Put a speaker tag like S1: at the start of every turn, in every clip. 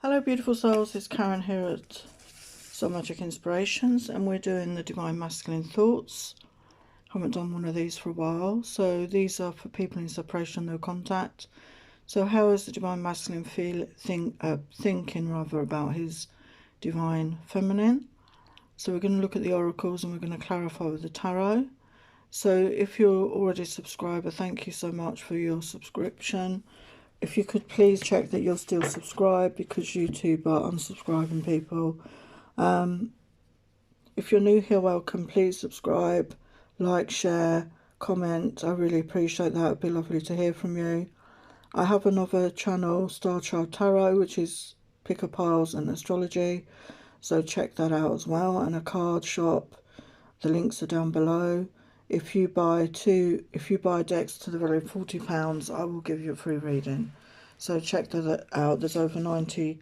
S1: Hello beautiful souls, it's Karen here at Soul Magic Inspirations, and we're doing the Divine Masculine Thoughts. Haven't done one of these for a while, so these are for people in separation, no contact. So how is the Divine Masculine thinking about his Divine Feminine? So we're going to look at the oracles and we're going to clarify with the tarot. So if you're already a subscriber, thank you so much for your subscription. If you could please check that you're still subscribed, because YouTube are unsubscribing people. If you're new here, welcome. Please subscribe, like, share, comment. I really appreciate that. It'd be lovely to hear from you. I have another channel, STARCHILD Tarot, which is picker piles and astrology. So check that out as well. And a card shop. The links are down below. If you buy decks to the value of £40, I will give you a free reading. So check that out. There's over 90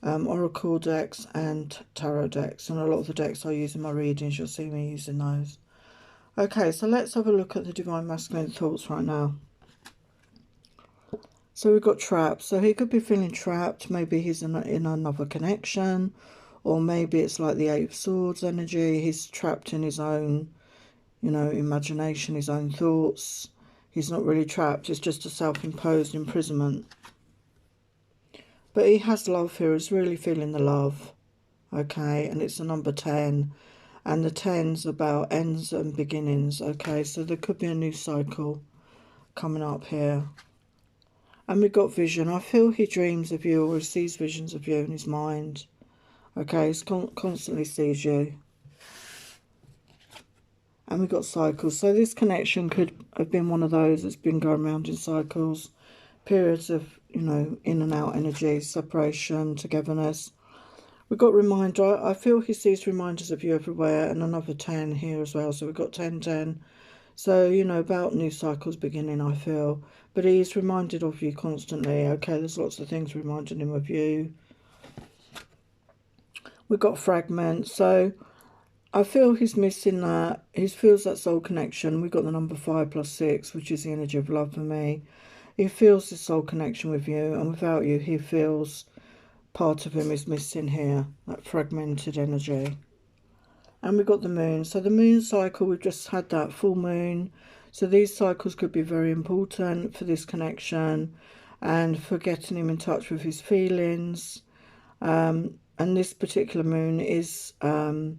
S1: oracle decks and tarot decks, and a lot of the decks I use in my readings, you'll see me using those. Okay, so let's have a look at the Divine Masculine thoughts right now. So we've got trapped. So he could be feeling trapped. Maybe he's in another connection, or maybe it's like the Eight of Swords energy. He's trapped in his own, imagination, his own thoughts. He's not really trapped. It's just a self-imposed imprisonment. But he has love here. He's really feeling the love. Okay, and it's the number 10. And the 10's about ends and beginnings. Okay, so there could be a new cycle coming up here. And we've got vision. I feel he dreams of you, or he sees visions of you in his mind. Okay, he constantly sees you. And we've got cycles. So this connection could have been one of those that's been going around in cycles. Periods of, in and out energy, separation, togetherness. We've got reminder. I feel he sees reminders of you everywhere, and another 10 here as well. So we've got 10, 10. So, about new cycles beginning, I feel. But he's reminded of you constantly. Okay, there's lots of things reminding him of you. We've got fragments. So I feel he's missing that. He feels that soul connection. We've got the number 5 plus 6, which is the energy of love for me. He feels this soul connection with you, and without you, he feels part of him is missing here, that fragmented energy. And we've got the moon. So the moon cycle, we've just had that full moon. So these cycles could be very important for this connection and for getting him in touch with his feelings. And this particular moon is a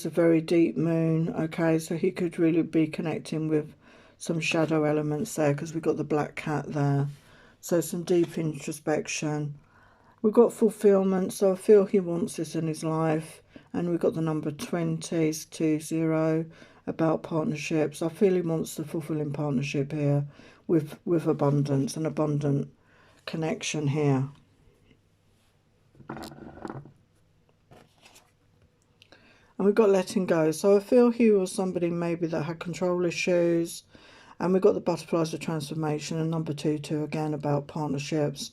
S1: very deep moon. Okay, so he could really be connecting with some shadow elements there, because we've got the black cat there. So some deep introspection. We've got fulfillment, so I feel he wants this in his life. And we've got the number 20, 20, about partnerships. I feel he wants the fulfilling partnership here with abundance, an abundant connection here. And we've got letting go. So I feel he was somebody maybe that had control issues. And we've got the butterflies of transformation, and number 2, again, about partnerships.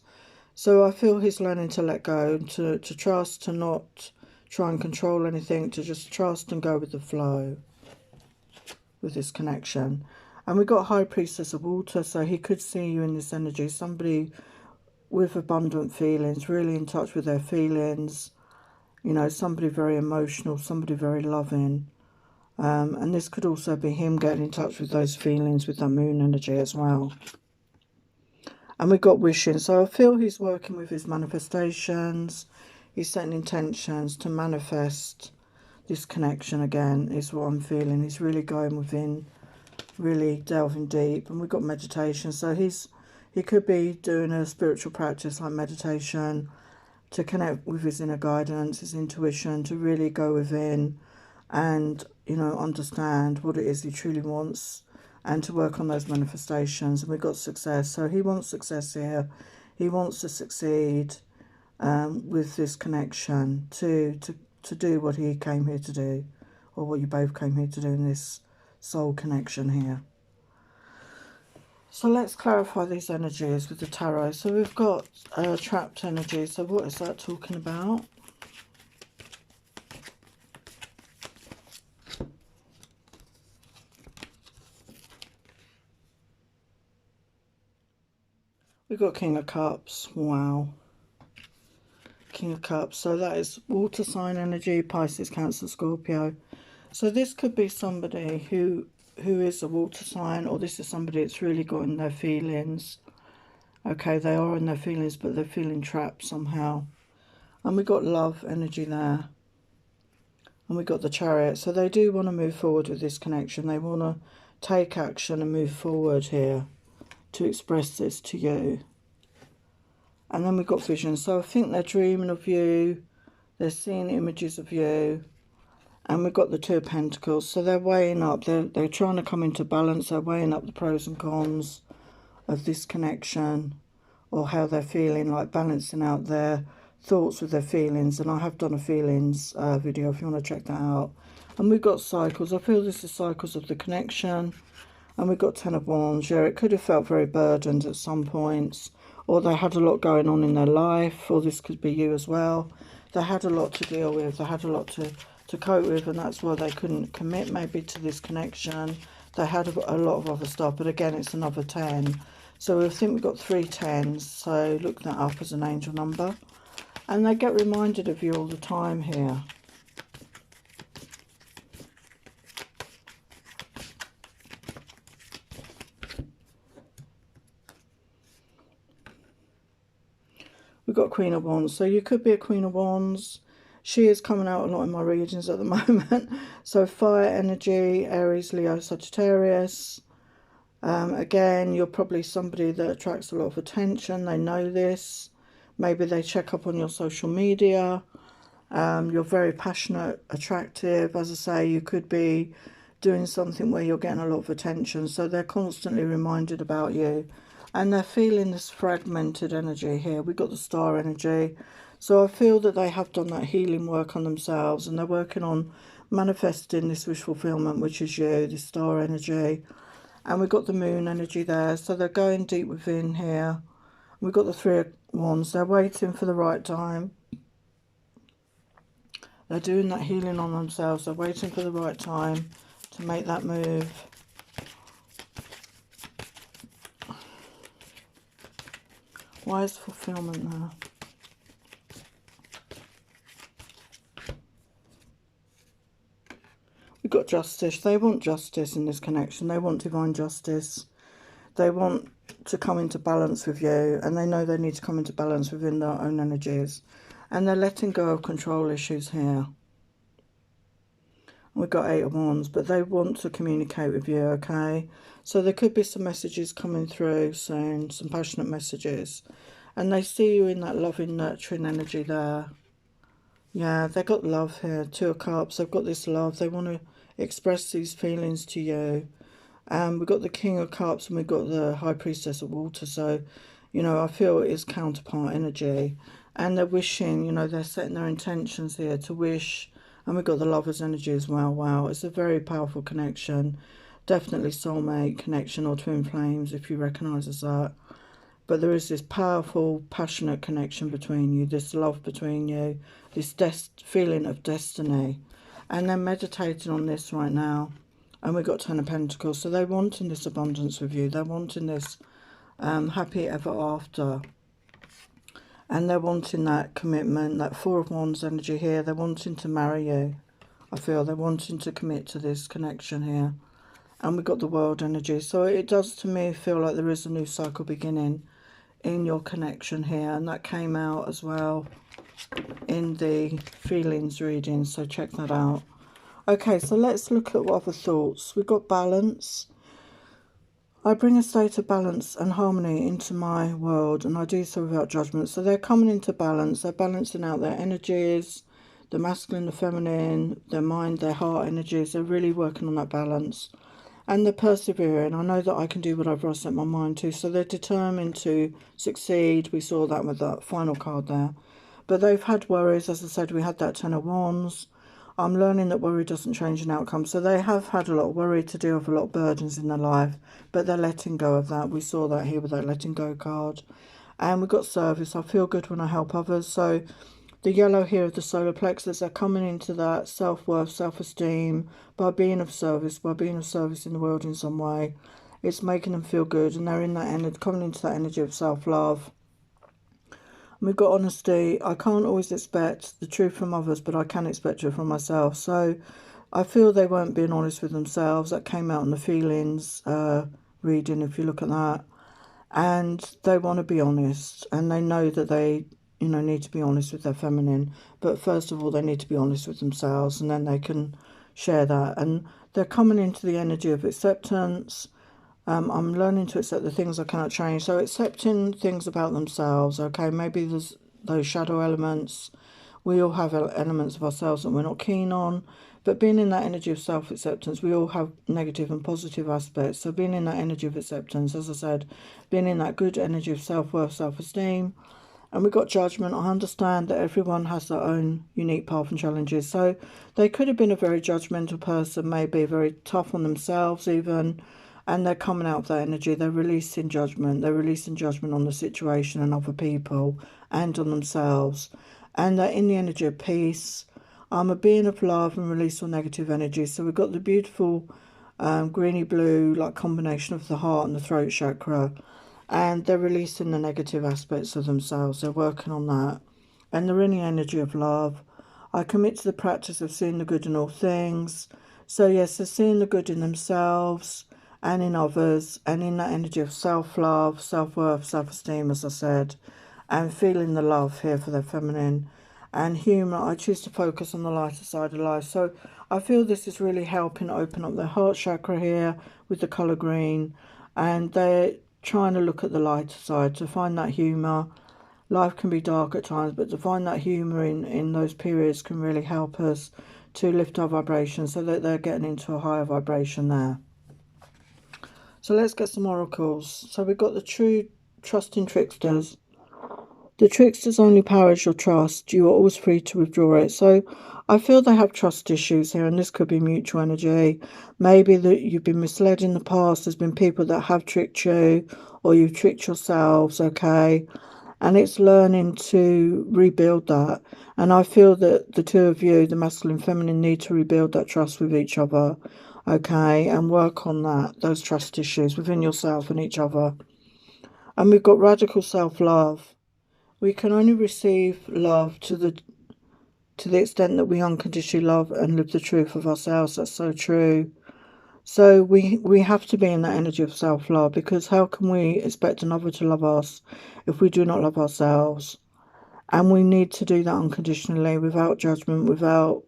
S1: So I feel he's learning to let go, to trust, to not try and control anything, to just trust and go with the flow with this connection. And we've got High Priestess of Water, so he could see you in this energy, somebody with abundant feelings, really in touch with their feelings, somebody very emotional, somebody very loving. And this could also be him getting in touch with those feelings with that moon energy as well. And we've got wishing. So I feel he's working with his manifestations. He's setting intentions to manifest this connection again, is what I'm feeling. He's really going within, really delving deep. And we've got meditation. So he could be doing a spiritual practice like meditation to connect with his inner guidance, his intuition, to really go within and, understand what it is he truly wants, and to work on those manifestations. And we've got success. So he wants success here. He wants to succeed with this connection to do what he came here to do, or what you both came here to do in this soul connection here. So let's clarify these energies with the tarot. So we've got trapped energy. So what is that talking about? We've got King of Cups. Wow. King of Cups. So that is water sign energy, Pisces, Cancer, Scorpio. So this could be somebody who is a water sign, or this is somebody that's really got in their feelings. Okay, they are in their feelings, but they're feeling trapped somehow. And we got love energy there. And we got the Chariot. So they do want to move forward with this connection. They want to take action and move forward here to express this to you. And then we've got vision. So I think they're dreaming of you. They're seeing images of you. And we've got the Two of Pentacles. So they're weighing up. They're trying to come into balance. They're weighing up the pros and cons of this connection, or how they're feeling, like balancing out their thoughts with their feelings. And I have done a feelings video if you want to check that out. And we've got cycles. I feel this is cycles of the connection. And we've got Ten of Wands. Yeah, it could have felt very burdened at some points, or they had a lot going on in their life, or this could be you as well. They had a lot to deal with. They had a lot to cope with, and that's why they couldn't commit maybe to this connection. They had a lot of other stuff, but again, it's another 10. So I think we've got 3 10s, so look that up as an angel number. And they get reminded of you all the time here. We've got Queen of Wands. So you could be a Queen of Wands. She is coming out a lot in my readings at the moment. So fire energy, Aries, Leo, Sagittarius. Again, you're probably somebody that attracts a lot of attention. They know this. Maybe they check up on your social media. You're very passionate, attractive. As I say, you could be doing something where you're getting a lot of attention. So they're constantly reminded about you. And they're feeling this fragmented energy here. We've got the Star energy. So I feel that they have done that healing work on themselves, and they're working on manifesting this wish fulfillment, which is you, the Star energy. And we've got the Moon energy there. So they're going deep within here. We've got the Three of Wands. They're waiting for the right time. They're doing that healing on themselves. They're waiting for the right time to make that move. Why is fulfillment there? We've got justice. They want justice in this connection. They want divine justice. They want to come into balance with you, and they know they need to come into balance within their own energies. And they're letting go of control issues here. We've got Eight of Wands, but they want to communicate with you, okay? So there could be some messages coming through soon, some passionate messages. And they see you in that loving, nurturing energy there. Yeah, they've got love here. Two of Cups. They've got this love. They want to express these feelings to you. We've got the King of Cups, and we've got the High Priestess of Water. So, you know, I feel it is counterpart energy. And they're wishing, you know, they're setting their intentions here to wish. And we've got the Lover's energy as well. Wow, it's a very powerful connection. Definitely soulmate connection, or twin flames, if you recognise as that. But there is this powerful, passionate connection between you, this love between you, this feeling of destiny. And they're meditating on this right now. And we've got Ten of Pentacles. So they're wanting this abundance with you. They're wanting this happy ever after. And they're wanting that commitment, that Four of Wands energy here. They're wanting to marry you. I feel they're wanting to commit to this connection here. And we've got the World energy. So it does to me feel like there is a new cycle beginning in your connection here. And that came out as well in the feelings reading. So check that out. Okay, so let's look at what other thoughts. We've got balance. I bring a state of balance and harmony into my world, and I do so without judgment. So they're coming into balance. They're balancing out their energies, the masculine, the feminine, their mind, their heart energies. They're really working on that balance. And they're persevering. I know that I can do whatever I set my mind to. So they're determined to succeed. We saw that with that final card there. But they've had worries. As I said, we had that Ten of Wands. I'm learning that worry doesn't change an outcome. So they have had a lot of worry to deal with, a lot of burdens in their life. But they're letting go of that. We saw that here with that letting go card. And we've got service. I feel good when I help others. So the yellow here of the solar plexus, they're coming into that self-worth, self-esteem by being of service in the world in some way. It's making them feel good. And they're in that energy, coming into that energy of self-love. We've got honesty. I can't always expect the truth from others, but I can expect it from myself. So I feel they weren't being honest with themselves. That came out in the feelings reading, if you look at that. And they want to be honest, and they know that they, need to be honest with their feminine. But first of all, they need to be honest with themselves, and then they can share that. And they're coming into the energy of acceptance. I'm learning to accept the things I cannot change. So accepting things about themselves, okay? Maybe there's those shadow elements. We all have elements of ourselves that we're not keen on. But being in that energy of self-acceptance, we all have negative and positive aspects. So being in that energy of acceptance, as I said, being in that good energy of self-worth, self-esteem. And we've got judgment. I understand that everyone has their own unique path and challenges. So they could have been a very judgmental person, maybe very tough on themselves even. And they're coming out of that energy. They're releasing judgment. They're releasing judgment on the situation and other people and on themselves. And they're in the energy of peace. I'm a being of love and release all negative energy. So we've got the beautiful greeny blue like combination of the heart and the throat chakra. And they're releasing the negative aspects of themselves. They're working on that. And they're in the energy of love. I commit to the practice of seeing the good in all things. So yes, they're seeing the good in themselves and in others, and in that energy of self-love, self-worth, self-esteem, as I said, and feeling the love here for their feminine. And humour, I choose to focus on the lighter side of life. So I feel this is really helping open up their heart chakra here with the colour green. And they're trying to look at the lighter side, to find that humour. Life can be dark at times, but to find that humour in those periods can really help us to lift our vibration so that they're getting into a higher vibration there. So let's get some oracles. So we've got the true trusting tricksters. The trickster's only power is your trust. You are always free to withdraw it. So I feel they have trust issues here, and this could be mutual energy. Maybe that you've been misled in the past. There's been people that have tricked you, or you've tricked yourselves, okay? And it's learning to rebuild that. And I feel that the two of you, the masculine and feminine, need to rebuild that trust with each other, okay? And work on that, those trust issues within yourself and each other. And we've got radical self-love. We can only receive love to the extent that we unconditionally love and live the truth of ourselves. That's so true. So we have to be in that energy of self-love, because how can we expect another to love us if we do not love ourselves? And we need to do that unconditionally, without judgment, without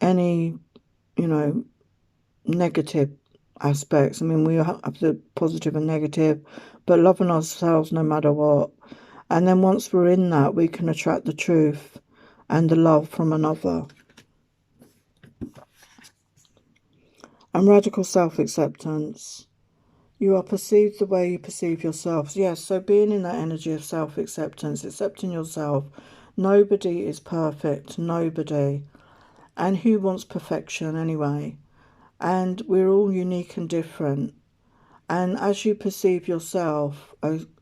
S1: any, negative aspects. I mean, we have the positive and negative, but loving ourselves no matter what. And then once we're in that, we can attract the truth and the love from another. And radical self-acceptance. You are perceived the way you perceive yourself. Yes, so being in that energy of self-acceptance, accepting yourself. Nobody is perfect, nobody. And who wants perfection anyway? And we're all unique and different. And as you perceive yourself,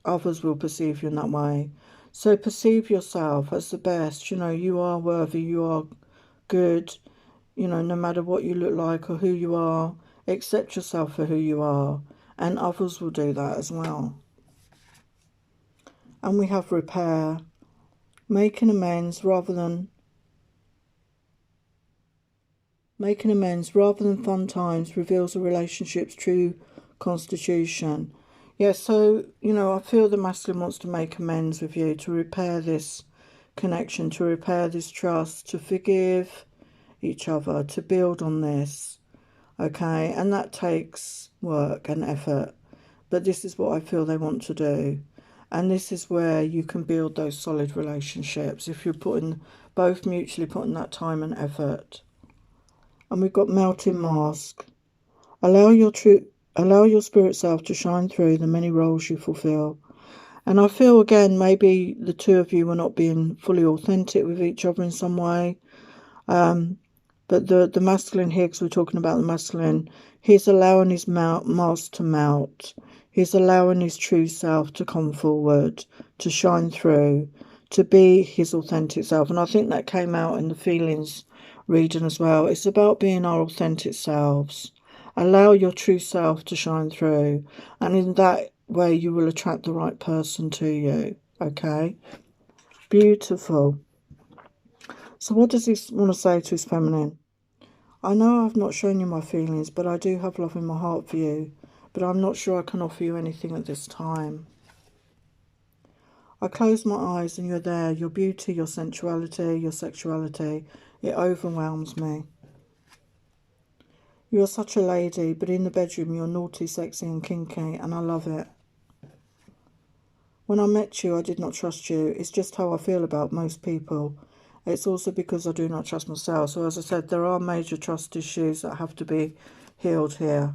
S1: others will perceive you in that way. So perceive yourself as the best. You are worthy, you are good. No matter what you look like or who you are, accept yourself for who you are. And others will do that as well. And we have repair. Making amends rather than fun times reveals a relationship's true constitution. Yeah, so, I feel the masculine wants to make amends with you, to repair this connection, to repair this trust, to forgive each other, to build on this. Okay, and that takes work and effort, but this is what I feel they want to do. And this is where you can build those solid relationships, if you're both mutually putting that time and effort. And we've got melting mask. Allow your spirit self to shine through the many roles you fulfill. And I feel, again, maybe the two of you were not being fully authentic with each other in some way. But the masculine here, because we're talking about the masculine, he's allowing his mask to melt. He's allowing his true self to come forward, to shine through, to be his authentic self. And I think that came out in the feelings reading as well. It's about being our authentic selves. Allow your true self to shine through. And in that way, you will attract the right person to you. Okay? Beautiful. So what does he want to say to his feminine? I know I've not shown you my feelings, but I do have love in my heart for you. But I'm not sure I can offer you anything at this time. I close my eyes and you're there. Your beauty, your sensuality, your sexuality. It overwhelms me. You're such a lady, but in the bedroom you're naughty, sexy and kinky, and I love it. When I met you, I did not trust you. It's just how I feel about most people. It's also because I do not trust myself. So as I said, there are major trust issues that have to be healed here.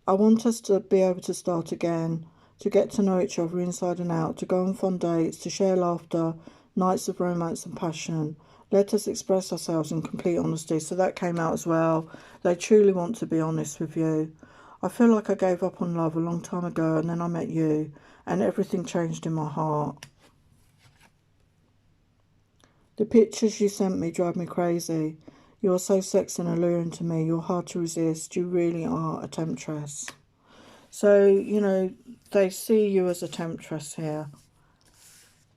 S1: I want us to be able to start again, to get to know each other inside and out, to go on fun dates, to share laughter, nights of romance and passion. Let us express ourselves in complete honesty. So that came out as well. They truly want to be honest with you. I feel like I gave up on love a long time ago, and then I met you, and everything changed in my heart. The pictures you sent me drive me crazy. You are so sexy and alluring to me. You're hard to resist. You really are a temptress. So, you know, they see you as a temptress here.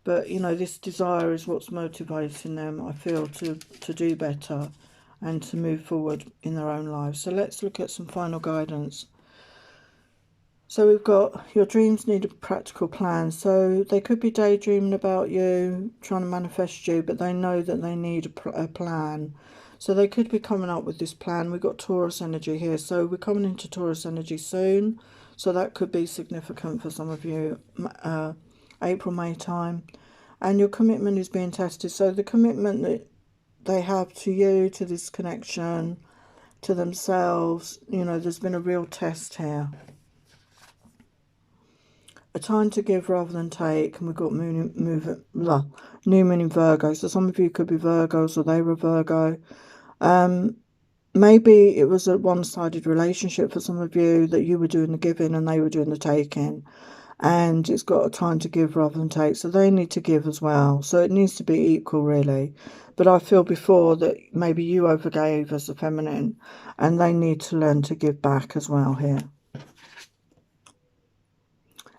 S1: But, you know, this desire is what's motivating them, I feel, to do better and to move forward in their own lives. So let's look at some final guidance. So we've got your dreams need a practical plan. So they could be daydreaming about you, trying to manifest you, but they know that they need a plan. So they could be coming up with this plan. We've got Taurus energy here. So we're coming into Taurus energy soon. So that could be significant for some of you, April, May time. And your commitment is being tested. So the commitment that they have to you, to this connection, to themselves, you know, there's been a real test here. A time to give rather than take, and we've got new moon in Virgo. So some of you could be Virgos, or they were Virgo. Maybe it was a one-sided relationship for some of you, that you were doing the giving and they were doing the taking. And it's got a time to give rather than take, so they need to give as well. So it needs to be equal, really. But I feel before that maybe you overgave as a feminine, and they need to learn to give back as well here.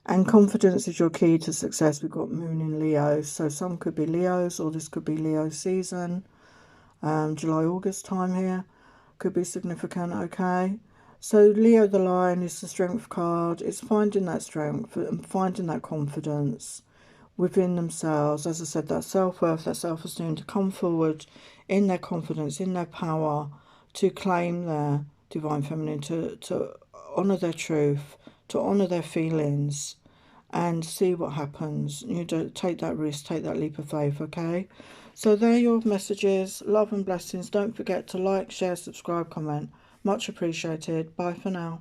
S1: And confidence is your key to success. We've got moon in Leo. So some could be Leos, or this could be Leo season. July, August time here. Could be significant, okay? So Leo the Lion is the strength card. It's finding that strength and finding that confidence within themselves. As I said, that self-worth, that self-esteem, to come forward in their confidence, in their power, to claim their divine feminine, to honour their truth, to honour their feelings, and see what happens. You don't take that risk, take that leap of faith, okay? So there are your messages. Love and blessings. Don't forget to like, share, subscribe, comment. Much appreciated. Bye for now.